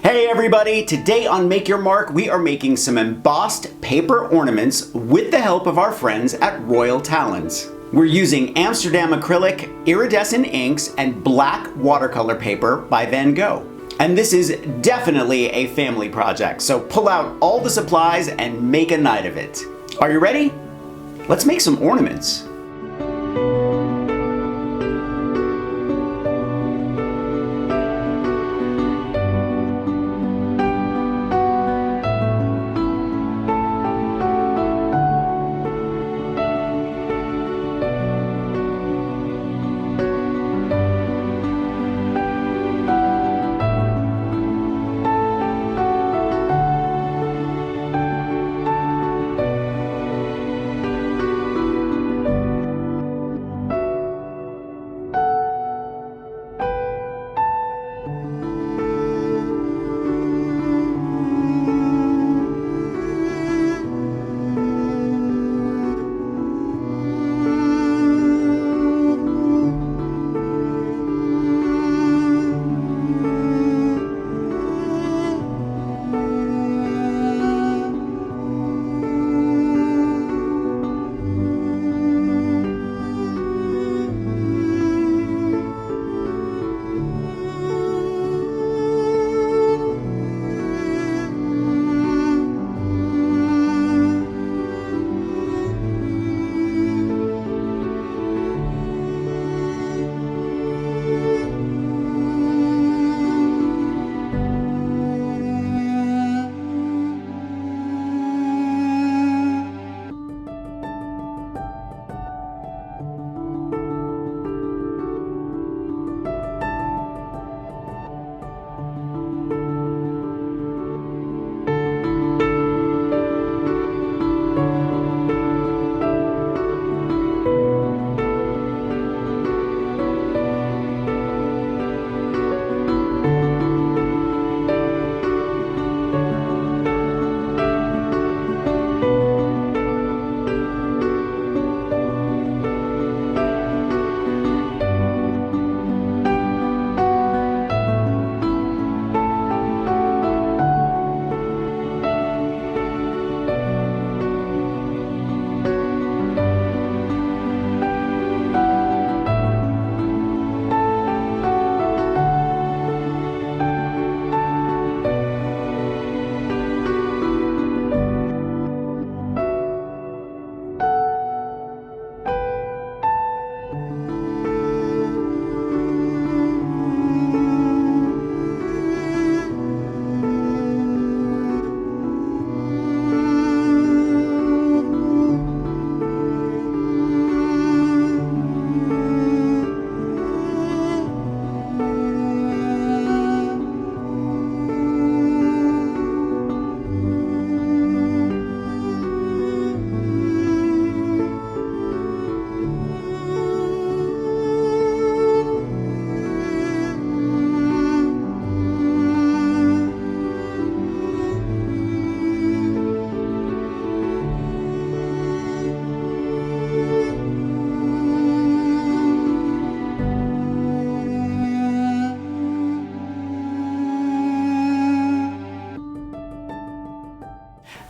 Hey everybody, today on Make Your Mark we are making some embossed paper ornaments with the help of our friends at Royal Talens. We're using Amsterdam acrylic, iridescent inks, and black watercolor paper by Van Gogh. And this is definitely a family project, so pull out all the supplies and make a night of it. Are you ready? Let's make some ornaments.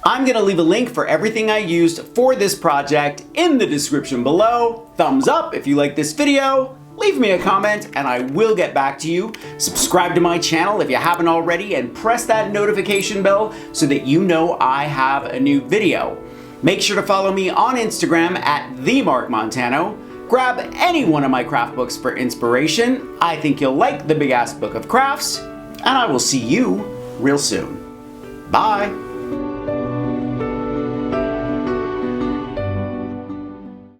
I'm gonna leave a link for everything I used for this project in the description below. Thumbs up if you like this video, leave me a comment and I will get back to you. Subscribe to my channel if you haven't already and press that notification bell so that you know I have a new video. Make sure to follow me on Instagram at Mark Montano. Grab any one of my craft books for inspiration. I think you'll like the Big Ass Book of Crafts, and I will see you real soon. Bye!